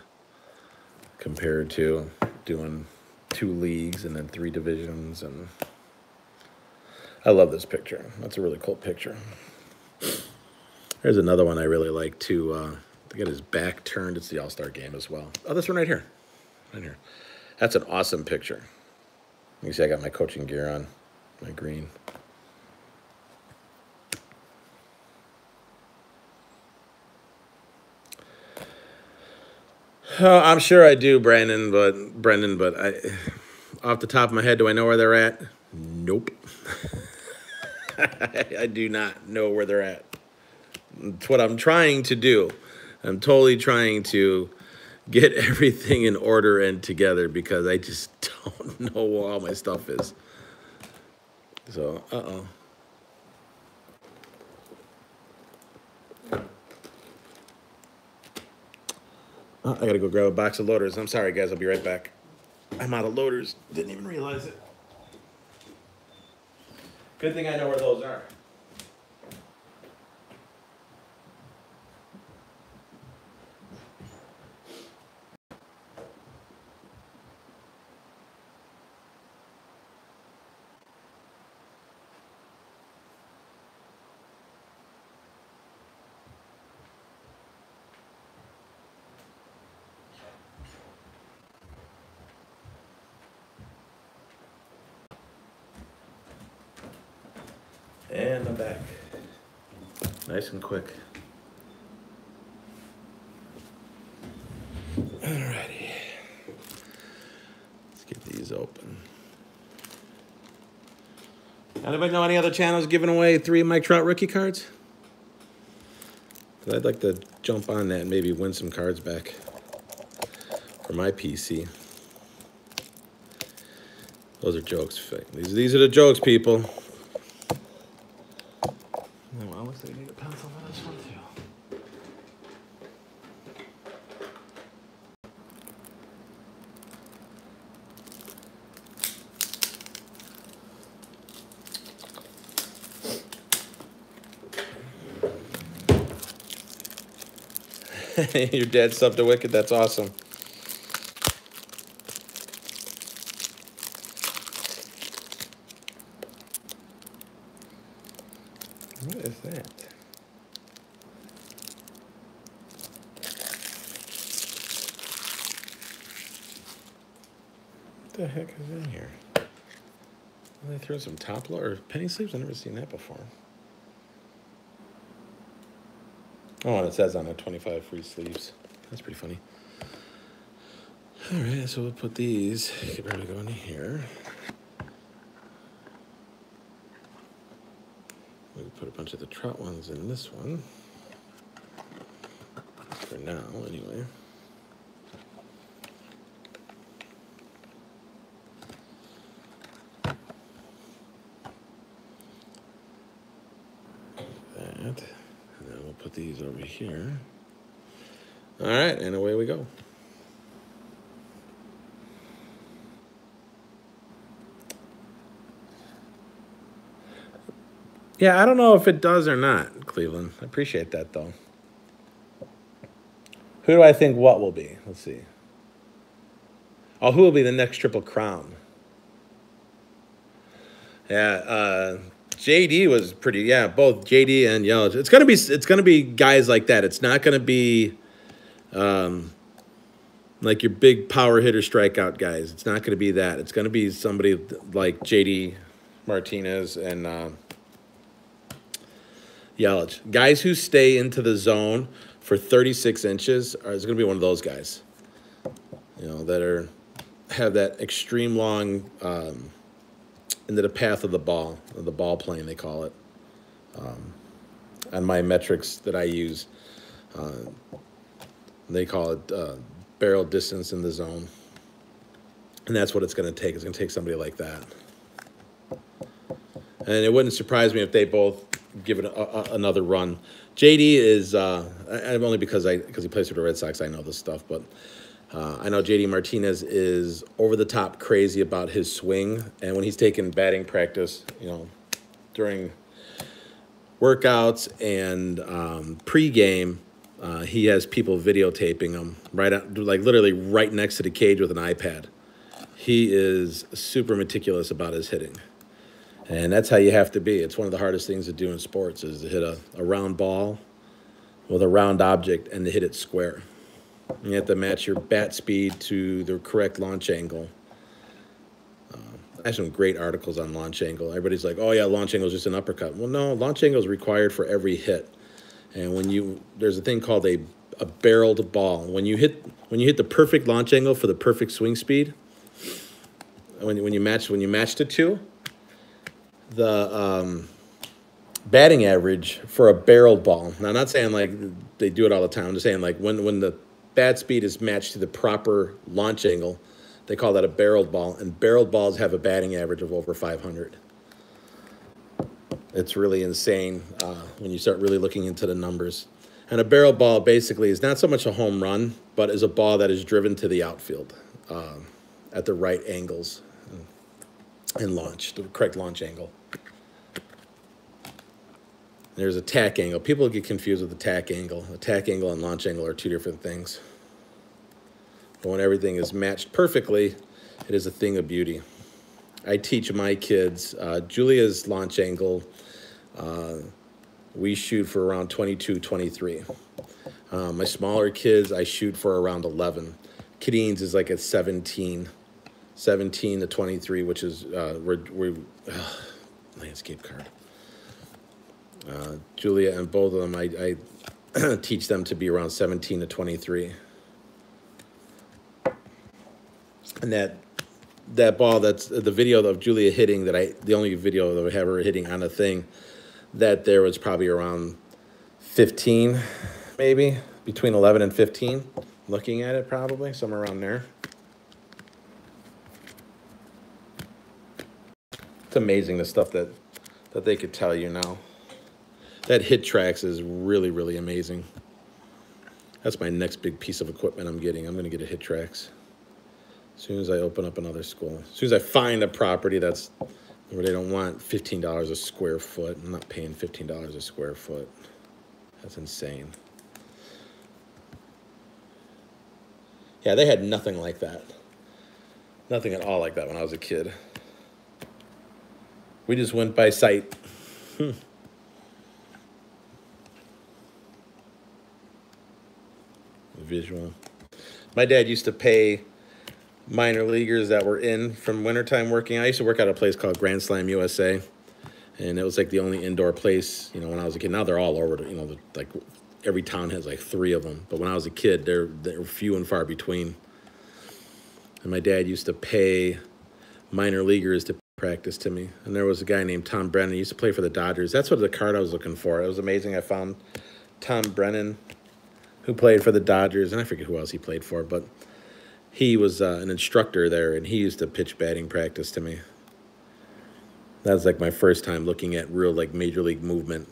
compared to doing 2 leagues and then 3 divisions, and I love this picture. That's a really cool picture. There's another one I really like too. To get his back turned. It's the All-Star game as well. Oh, this one right here. Right here. That's an awesome picture. You can see I got my coaching gear on, my green. Oh, I'm sure I do, Brendan, but off the top of my head, do I know where they're at? Nope. I do not know where they're at. It's what I'm trying to do. I'm totally trying to get everything in order and together because I just don't know where all my stuff is. So, uh-oh. Oh, I gotta go grab a box of loaders. I'm sorry, guys. I'll be right back. I'm out of loaders. Didn't even realize it. Good thing I know where those are. And I'm back. Nice and quick. Alrighty. Let's get these open. Anybody know any other channels giving away 3 Mike Trout rookie cards? I'd like to jump on that and maybe win some cards back for my PC. Those are jokes. These are the jokes, people. Well, looks like I need a pencil for this one too. Your dad subbed to Wicked. That's awesome. What is that? What the heck is in here? They throw some top loader or penny sleeves? I've never seen that before. Oh, and it says on it 25 free sleeves. That's pretty funny. All right, so we'll put these. Get ready to go in here. We'll put a bunch of the Trout ones in this one. For now, anyway. That. And then we'll put these over here. All right, and away we go. Yeah, I don't know if it does or not, Cleveland. I appreciate that, though. Who do I think what will be? Let's see. Oh, who will be the next Triple Crown? Yeah, JD was pretty. Yeah, both JD and Yelich. It's gonna be guys like that. It's not gonna be like your big power hitter strikeout guys. It's not gonna be that. It's gonna be somebody like JD Martinez and Yelich. Guys who stay into the zone for 36 inches is going to be one of those guys. You know, that have that extreme long into the path of the ball plane, they call it. On my metrics that I use, they call it barrel distance in the zone. And that's what it's going to take. It's going to take somebody like that. And it wouldn't surprise me if they both give it another run. JD is only because he plays for the Red Sox. I know this stuff, but I know JD Martinez is over the top crazy about his swing, and when he's taking batting practice, you know, during workouts and pregame, he has people videotaping him literally right next to the cage with an iPad, he is super meticulous about his hitting. And that's how you have to be. It's one of the hardest things to do in sports is to hit a round ball with a round object and to hit it square. You have to match your bat speed to the correct launch angle. I have some great articles on launch angle. Everybody's like, oh yeah, launch angle is just an uppercut. Well, no, launch angle is required for every hit. And there's a thing called a barreled ball. When you hit the perfect launch angle for the perfect swing speed, when you match the two, the batting average for a barreled ball. Now, I'm not saying like they do it all the time. I'm just saying like when the bat speed is matched to the proper launch angle, they call that a barreled ball. And barreled balls have a batting average of over 500. It's really insane when you start really looking into the numbers. And a barrel ball basically is not so much a home run, but is a ball that is driven to the outfield at the right angles and launch, the correct launch angle. There's a tack angle. People get confused with the tack angle. A tack angle and launch angle are two different things. But when everything is matched perfectly, it is a thing of beauty. I teach my kids Julia's launch angle. We shoot for around 22, 23. My smaller kids, I shoot for around 11. Kideen's is like at 17 to 23, which is landscape card. Julia and both of them, I teach them to be around 17 to 23. And that ball, that's the video of Julia hitting the only video that I have her hitting on a thing, that there was probably around 15, maybe, between 11 and 15, looking at it probably, somewhere around there. It's amazing the stuff that they could tell you now. That hit tracks is really, really amazing. That's my next big piece of equipment I'm getting. I'm going to get a hit tracks as soon as I open up another school. As soon as I find a property that's where they don't want $15 a square foot. I'm not paying $15 a square foot. That's insane. Yeah, they had nothing like that. Nothing at all like that when I was a kid. We just went by sight. Visual. My dad used to pay minor leaguers that were in from wintertime working. I used to work at a place called Grand Slam USA, and it was like the only indoor place, when I was a kid. Now they're all over, like every town has like 3 of them. But when I was a kid, they're few and far between. And my dad used to pay minor leaguers to practice to me. And there was a guy named Tom Brennan. He used to play for the Dodgers. That's what the card I was looking for. It was amazing. I found Tom Brennan, who played for the Dodgers, and I forget who else he played for, but he was an instructor there, and he used to pitch batting practice to me. That was like my first time looking at real like major league movement.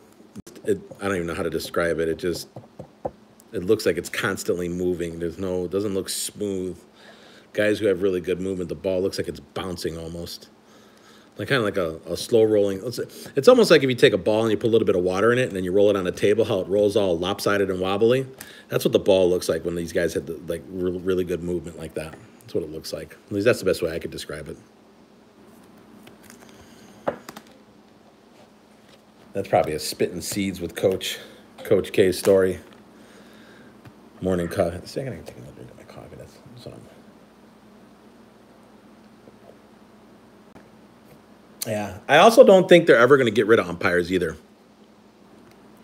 I don't even know how to describe it. It looks like it's constantly moving. It doesn't look smooth. Guys who have really good movement, the ball looks like it's bouncing almost. Like kind of like a slow rolling. It's almost like if you take a ball and you put a little bit of water in it and then you roll it on a table, how it rolls all lopsided and wobbly. That's what the ball looks like when these guys had really good movement like that. That's what it looks like. At least that's the best way I could describe it. That's probably a spitting seeds with Coach K's story. Morning coffee. See, I gotta take another drink of my coffee. That's something. Yeah, I also don't think they're ever going to get rid of umpires either.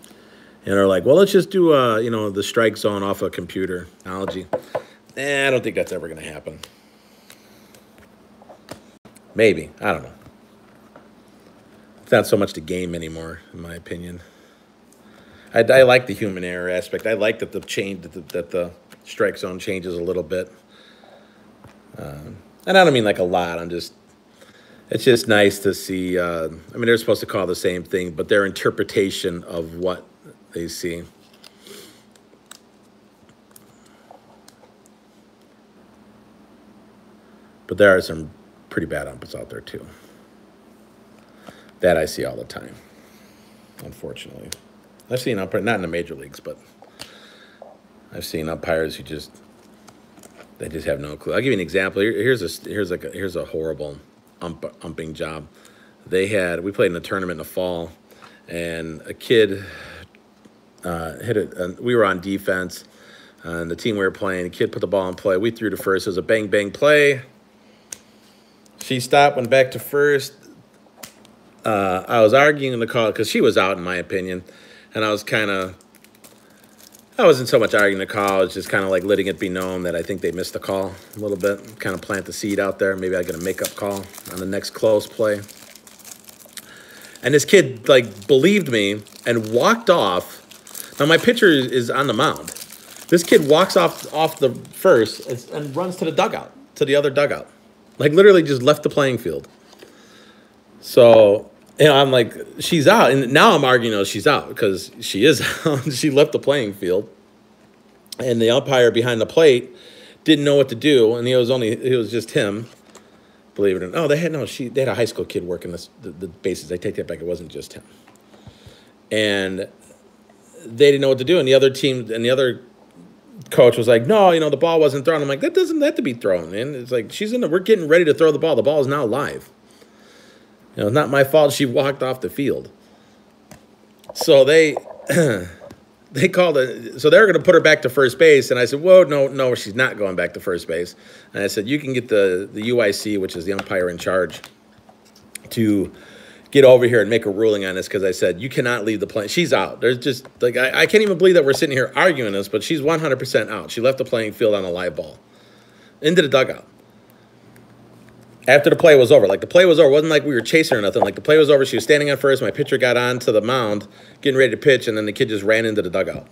And they're like, well, let's just do the strike zone off a computer analogy. I don't think that's ever going to happen. Maybe, I don't know. It's not so much the game anymore, in my opinion. I like the human error aspect. I like that the strike zone changes a little bit. And I don't mean like a lot. It's just nice to see. They're supposed to call the same thing, but their interpretation of what they see. But there are some pretty bad umpires out there, too. That I see all the time, unfortunately. I've seen umpires, not in the major leagues, but I've seen umpires who just They just have no clue. I'll give you an example. Here's a horrible umping job. We played in a tournament in the fall, and a kid hit it. We were on defense, and the team we were playing, the kid put the ball in play. We threw to first. It was a bang bang play. She stopped, went back to first. I was arguing the call because she was out, in my opinion, and I wasn't so much arguing the call. I was just kind of like letting it be known that I think they missed the call a little bit, kind of plant the seed out there. Maybe I get a makeup call on the next close play. And this kid, like, believed me and walked off. Now, my pitcher is on the mound. This kid walks off the first and runs to the dugout, to the other dugout. Like, literally just left the playing field. So, you know, I'm like, she's out. And now I'm arguing, she's out because she is out. She left the playing field. And the umpire behind the plate didn't know what to do. And it was just him, believe it or not. Oh, they had a high school kid working the bases. I take that back. It wasn't just him. And they didn't know what to do. And the other team and the other coach was like, no, the ball wasn't thrown. I'm like, that doesn't have to be thrown, man. It's like, we're getting ready to throw the ball. The ball is now live. It's not my fault she walked off the field. So they called it. So they were going to put her back to first base. And I said, whoa, no, she's not going back to first base. And I said, you can get the UIC, which is the umpire in charge, to get over here and make a ruling on this, because I said, you cannot leave the plane. She's out. There's just, like, I can't even believe that we're sitting here arguing this, but she's 100% out. She left the playing field on a live ball into the dugout. After the play was over. Like, the play was over. It wasn't like we were chasing her or nothing. Like, the play was over. She was standing on first. My pitcher got on to the mound, getting ready to pitch, and then the kid just ran into the dugout.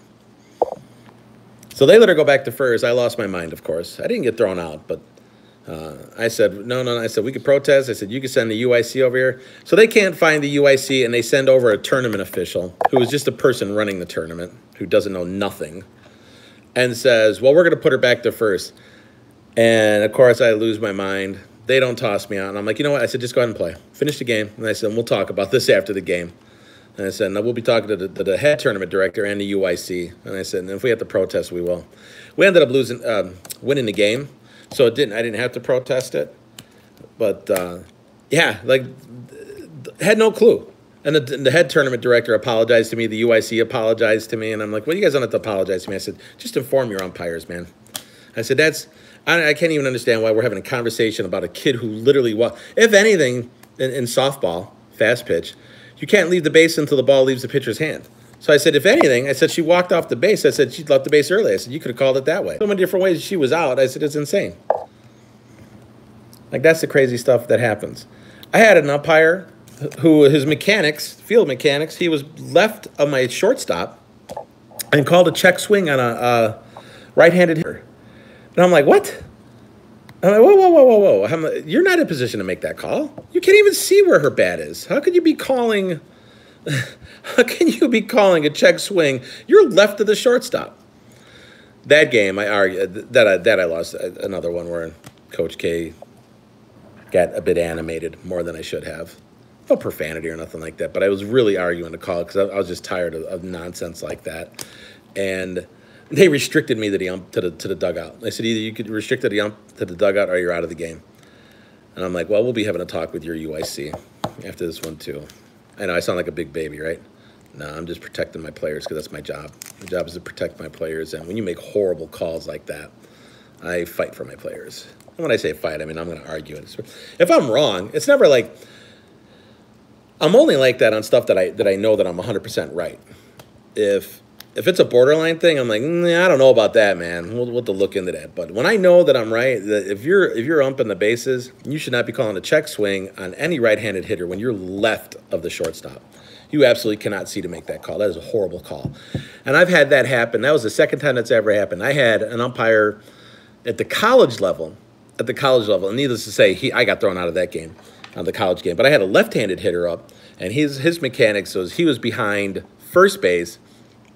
So they let her go back to first. I lost my mind, of course. I didn't get thrown out, but I said, no. I said, we could protest. I said, you could send the UIC over here. So they can't find the UIC, and they send over a tournament official who is just a person running the tournament, who doesn't know nothing, and says, well, we're going to put her back to first. And, of course, I lose my mind. They don't toss me out. And I'm like, you know what? I said, just go ahead and play. Finish the game. And I said, we'll talk about this after the game. And I said, no, we'll be talking to the head tournament director and the UIC. And I said, and if we have to protest, we will. We ended up winning the game. So I didn't have to protest it. But, yeah, like, had no clue. And the head tournament director apologized to me. The UIC apologized to me. And I'm like, well, you guys don't have to apologize to me. I said, just inform your umpires, man. I said, I can't even understand why we're having a conversation about a kid who literally if anything, in softball, fast pitch, you can't leave the base until the ball leaves the pitcher's hand. So I said, if anything, I said, she walked off the base. I said, she left the base early. I said, you could have called it that way. So many different ways she was out. I said, it's insane. Like, that's the crazy stuff that happens. I had an umpire who, his mechanics, field mechanics, he was left of my shortstop and called a check swing on a right-handed hitter. And I'm like, what? I'm like, whoa. I'm like, you're not in a position to make that call. You can't even see where her bat is. How could you be calling a check swing? You're left of the shortstop. That game, I argued that I lost. Another one where Coach K got a bit animated, more than I should have. No profanity or nothing like that, but I was really arguing the call because I was just tired of nonsense like that. And they restricted me to the dugout. They said, either you could restrict the ump to the dugout or you're out of the game. And I'm like, well, we'll be having a talk with your UIC after this one, too. I know I sound like a big baby, right? No, I'm just protecting my players because that's my job. My job is to protect my players. And when you make horrible calls like that, I fight for my players. And when I say fight, I mean I'm going to argue it. If I'm wrong, it's never like, I'm only like that on stuff that I know that I'm 100% right. If it's a borderline thing, I'm like, I don't know about that, man. We'll have to look into that. But when I know that I'm right, that if you're umping the bases, you should not be calling a check swing on any right-handed hitter when you're left of the shortstop. You absolutely cannot see to make that call. That is a horrible call. And I've had that happen. That was the second time that's ever happened. I had an umpire at the college level, and needless to say, I got thrown out of that game, on the college game. But I had a left-handed hitter up, and his mechanics was he was behind first base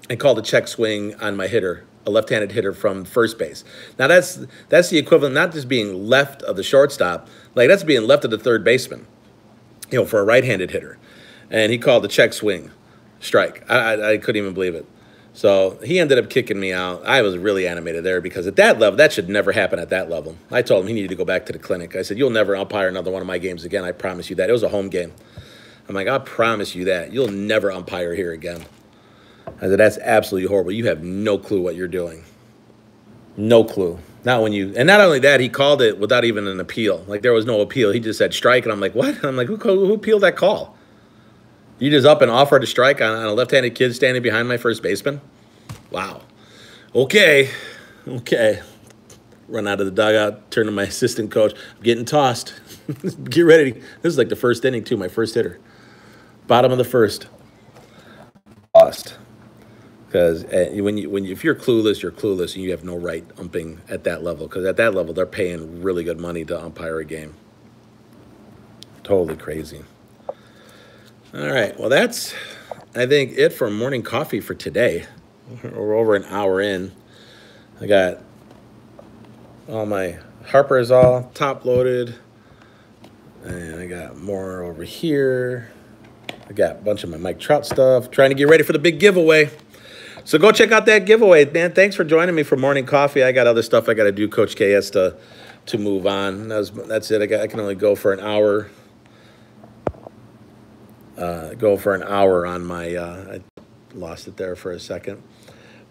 and called a check swing on my hitter, a left-handed hitter from first base. Now, that's the equivalent, not just being left of the shortstop, like that's being left of the third baseman, for a right-handed hitter. And he called the check swing strike. I couldn't even believe it. So he ended up kicking me out. I was really animated there because at that level, that should never happen at that level. I told him he needed to go back to the clinic. I said, you'll never umpire another one of my games again. I promise you that. It was a home game. I'm like, I promise you that. You'll never umpire here again. I said, that's absolutely horrible. You have no clue what you're doing. No clue. Not when you, and not only that, he called it without even an appeal. Like there was no appeal. He just said strike, and I'm like, what? I'm like, who appealed that call? You just up and offered a strike on a left-handed kid standing behind my first baseman? Wow. Okay. Run out of the dugout, turn to my assistant coach. I'm getting tossed. Get ready. This is like the first inning, too, my first hitter. Bottom of the first. Lost. Because if you're clueless, you're clueless, and you have no right umping at that level. Because at that level, they're paying really good money to umpire a game. Totally crazy. All right, well, that's, I think, it for morning coffee for today. We're over an hour in. I got all my Harper's all top-loaded. And I got more over here. I got a bunch of my Mike Trout stuff. Trying to get ready for the big giveaway. So go check out that giveaway, man. Thanks for joining me for morning coffee. I got other stuff I got to do, Coach KS, to move on. That's it. I can only go for an hour. On my, I lost it there for a second.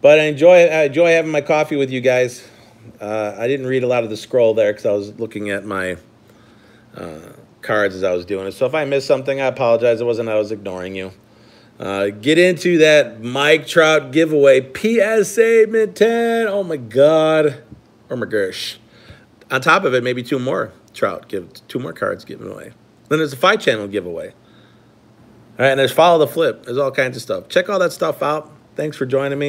But I enjoy having my coffee with you guys. I didn't read a lot of the scroll there because I was looking at my cards as I was doing it. So if I missed something, I apologize. It wasn't I was ignoring you. Get into that Mike Trout giveaway. PSA mid-10. Oh, my God. Oh, my gosh. On top of it, maybe two more cards given away. Then there's a 5-channel giveaway. All right, and there's follow the flip. There's all kinds of stuff. Check all that stuff out. Thanks for joining me.